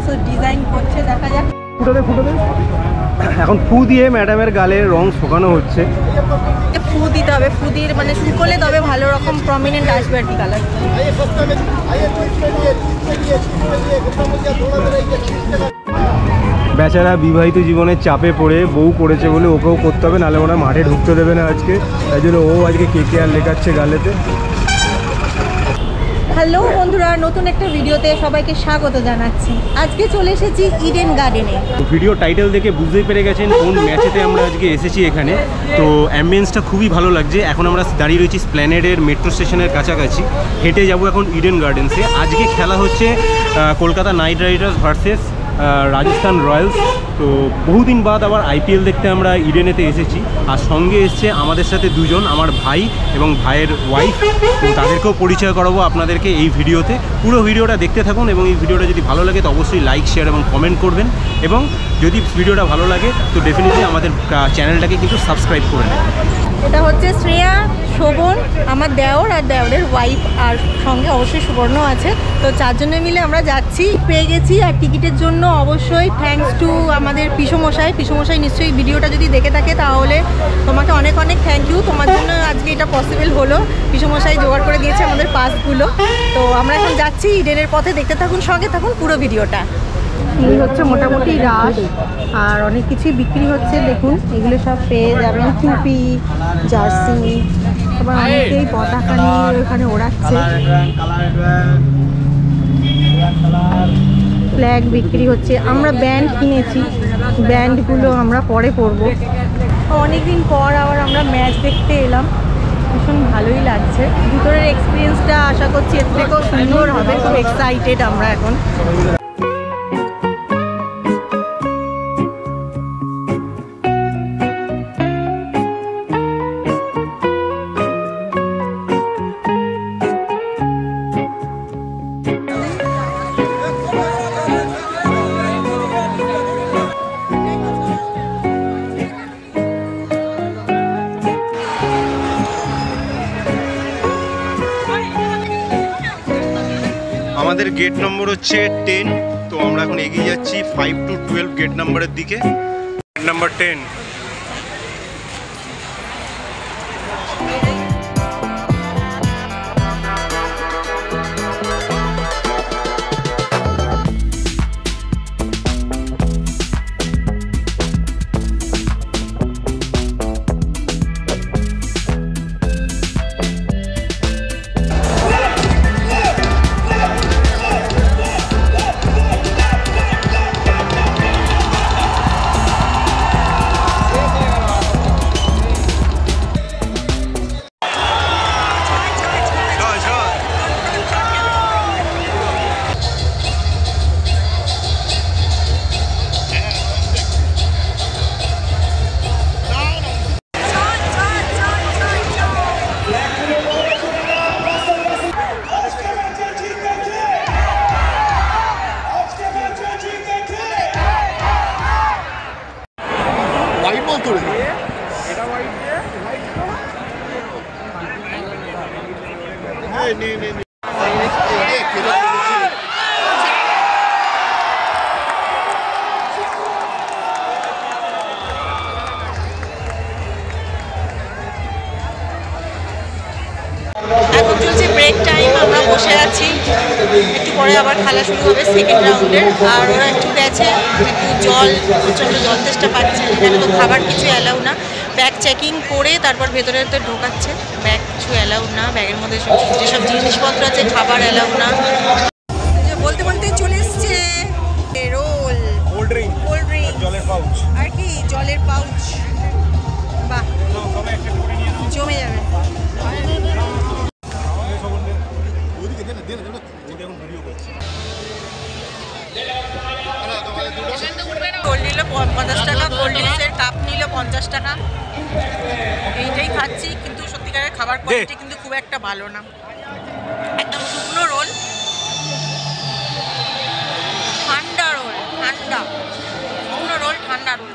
সমস্ত ডিজাইন করছে, দেখা যাক। এখন ফু দিয়ে ম্যাডামের গালের রং শুকানো হচ্ছে। ফু দিতে হবে, ফু দিয়ে মানে শুকোলে তবে ভালো রকম প্রমিনেন্ট আসবে আর কি কালার। বেচারা বিবাহিত জীবনের চাপে পড়ে বউ করেছে বলে ওকেও করতে হবে, নাহলে ওরা মাঠে ঢুকতে দেবে না আজকে, তাই জন্য ও আজকে KKR লেখাচ্ছে গালেতে। হ্যালো বন্ধুরা, নতুন একটা ভিডিওতে সবাইকে স্বাগত জানাচ্ছি। আজকে চলে এসেছি ইডেন গার্ডেনে। ভিডিও টাইটেল দেখে বুঝতেই পেরে গেছেন কোন ম্যাচেতে আমরা আজকে এসেছি এখানে। তো অ্যাম্বিয়েন্সটা খুবই ভালো লাগছে। এখন আমরা দাঁড়িয়ে রয়েছি স্প্ল্যানেডের মেট্রো স্টেশনের কাছাকাছি, হেঁটে যাব এখন ইডেন গার্ডেন্সে। আজকে খেলা হচ্ছে Kolkata night Riders versus Rajasthan Royals. তো বহুদিন বাদ আবার IPL দেখতে আমরা ইডেনেতে এসেছি, আর সঙ্গে এসছে আমাদের সাথে দুজন, আমার ভাই এবং ভাইয়ের ওয়াইফ। তো তাদেরকেও পরিচয় করাবো আপনাদেরকে এই ভিডিওতে। পুরো ভিডিওটা দেখতে থাকুন, এবং এই ভিডিওটা যদি ভালো লাগে তো অবশ্যই লাইক, শেয়ার এবং কমেন্ট করবেন, এবং যদি ভিডিওটা ভালো লাগে তো ডেফিনেটলি আমাদের চ্যানেলটাকে কিন্তু সাবস্ক্রাইব করে নেবেন। এটা হচ্ছে শ্রেয়া, শোভন, আমার দেওর আর দেওরের ওয়াইফ, আর সঙ্গে অবশ্যই সুবর্ণ আছে। তো চারজনে মিলে আমরা যাচ্ছি, পেয়ে গেছি। আর টিকিটের জন্য অবশ্যই থ্যাঙ্কস টু আমাদের পিসমশাই। পিসমশাই নিশ্চয়ই ভিডিওটা যদি দেখে থাকে তাহলে তোমাকে অনেক অনেক থ্যাংক ইউ। তোমার জন্য আজকে এটা পসিবল হলো, পিসমশাই জোগাড় করে দিয়েছে আমাদের পাসগুলো। তো আমরা এখন যাচ্ছি ইডেনের পথে, দেখতে থাকুন, সঙ্গে থাকুন পুরো ভিডিওটা। এই হচ্ছে মোটামুটি রাশ, আর অনেক কিছুই বিক্রি হচ্ছে। দেখুন এগুলো সব পেয়ে যাবেন, টুপি, জার্সি, আবার অনেকেই পতাকা নিয়ে ওখানে ওড়াচ্ছে। ফ্ল্যাগ বিক্রি হচ্ছে। আমরা ব্যান্ড কিনেছি, ব্যান্ডগুলো আমরা পরে পরবো। অনেকদিন পর আবার আমরা ম্যাচ দেখতে এলাম, ভীষণ ভালোই লাগছে। ভিতরের এক্সপিরিয়েন্সটা আশা করছি এর থেকেও সুন্দর হবে। খুব এক্সাইটেড আমরা এখন। আমাদের গেট নম্বর হচ্ছে 10। তো আমরা এখন এগিয়ে যাচ্ছি 5 to 12 গেট নাম্বারের দিকে। Gate number 10। এখন চলছে ব্রেক টাইম, আমরা বসে আছি। একটু পরে আবার খেলা শুরু হবে সেকেন্ড রাউন্ডের। আর ওরা একটু গেছে, একটু জল, প্রচণ্ড জল তেষ্টা পাচ্ছে। এখানে তো খাবার কিছু অ্যালাউ না, ব্যাগ চেকিং করে তারপর ভেতরে ভেতরে ঢোকাচ্ছে। ব্যাগ কিছু অ্যালাউ না, ব্যাগের মধ্যে যেসব জিনিসপত্র আছে খাবার অ্যালাউ না। বলতে বলতে চলে এসছে রোল, কোল্ড ড্রিঙ্ক, জলের পাউচ, আর কি জলের পাউচ। বাহ, জমে যাবে। কোল্ড নিল 50 টাকা, কোল্ড ড্রিঙ্কসের কাপ নিল 50 টাকা। এইটাই খাচ্ছি, কিন্তু সত্যিকারের খাবার কোয়ালিটি কিন্তু খুব একটা ভালো না। একদম শুকনো রোল, ঠান্ডা রোল, ঠান্ডা শুকনো রোল, ঠান্ডা রোল।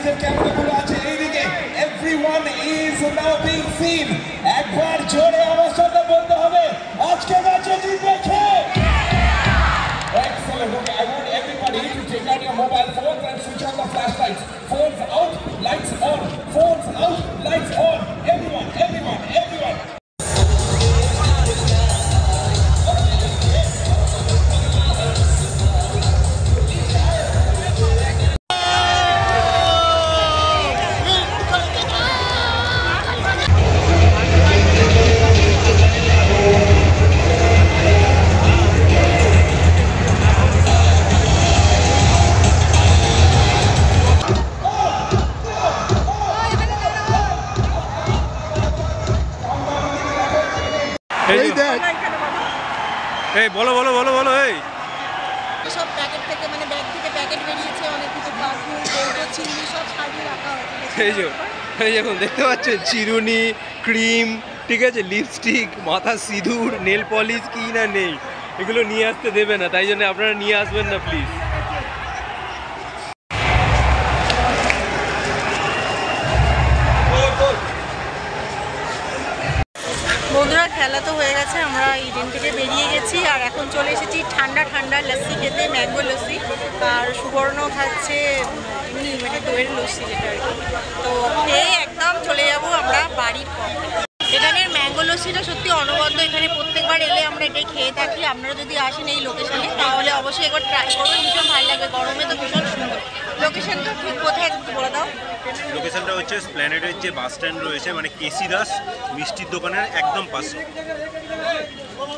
লাইটসের ক্যামেরাগুলো আছে এইদিকে everyone is now being scene একবার জোরে আমার সাথে বলতে হবে আজকে ম্যাচে জিতবে কে Excellent. Okay, I want everybody to take out your mobile phones and switch on the flashlights. Phones out, lights on. Phones out, lights on. Everyone, everyone, everyone. এই দেখ এই বলো বলো বলো বলো এই সব প্যাকেট থেকে মানে ব্যাগ থেকে প্যাকেট বেরিয়েছে অনেক কিছু পারফিউম পাউডার চিনি সব সাজিয়ে রাখা হয়েছে এই যে এই দেখুন দেখতে পাচ্ছেন চিরুনি ক্রিম ঠিক আছে লিপস্টিক মাথা সিঁদুর নেল পলিশ কি না নেই এগুলো নিয়ে আসতে দেবে না তাই জন্য আপনারা নিয়ে আসবেন না প্লিজ বন্ধুরা খেলা তো হয়ে গেছে আমরা ইডেন থেকে বেরিয়ে গেছি আর এখন চলে এসেছি ঠান্ডা ঠান্ডা লস্যি খেতে ম্যাঙ্গো লস্যি আর সুবর্ণ খাচ্ছে এমনি মানে দইয়ের লস্যি যেটা আর কি তো খেয়ে একদম চলে যাব আমরা বাড়ির পথে এখানের ম্যাঙ্গো লস্যিটা সত্যি অনবদ্য এখানে প্রত্যেকবার এলে আমরা এটাই খেয়ে থাকি আপনারা যদি আসেন এই লোকেশনে তাহলে অবশ্যই একবার ট্রাই করবেন ভীষণ ভালো লাগবে গরমে তো ভীষণ সুন্দর লোকেশনটা ঠিক কোথায় একটু বলে দাও লোকেশনটা হচ্ছে স্প্ল্যানেডের যে বাস স্ট্যান্ড রয়েছে মানে কেসি দাস মিষ্টির দোকানের একদম পাশে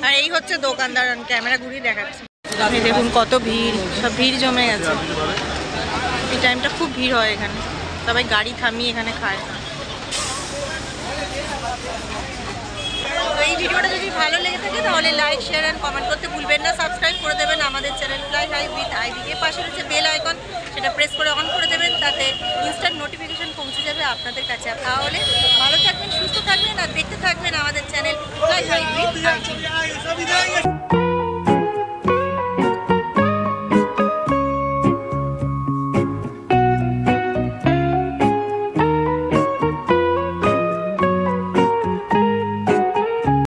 আর এই হচ্ছে দোকানদার ক্যামেরা ঘুরিয়ে দেখাচ্ছে এই দেখুন কত ভিড় সব ভিড় জমে গেছে এই টাইমটা খুব ভিড় হয় এখানে সবাই গাড়ি থামিয়ে এখানে খায় তো এই ভিডিওটা যদি ভালো লেগে থাকে তাহলে লাইক শেয়ার অ্যান্ড কমেন্ট করতে ভুলবেন না সাবস্ক্রাইব করে দেবেন আমাদের channel fly high with Ivy এর পাশে রয়েছে বেল আইকন সেটা প্রেস করে অন করে দেবেন তাতে ইনস্ট্যান্ট নোটিফিকেশন পৌঁছে যাবে আপনাদের কাছে তাহলে ভালো থাকবেন সুস্থ থাকবেন আর দেখতে থাকবেন আমাদের channel fly high with ivy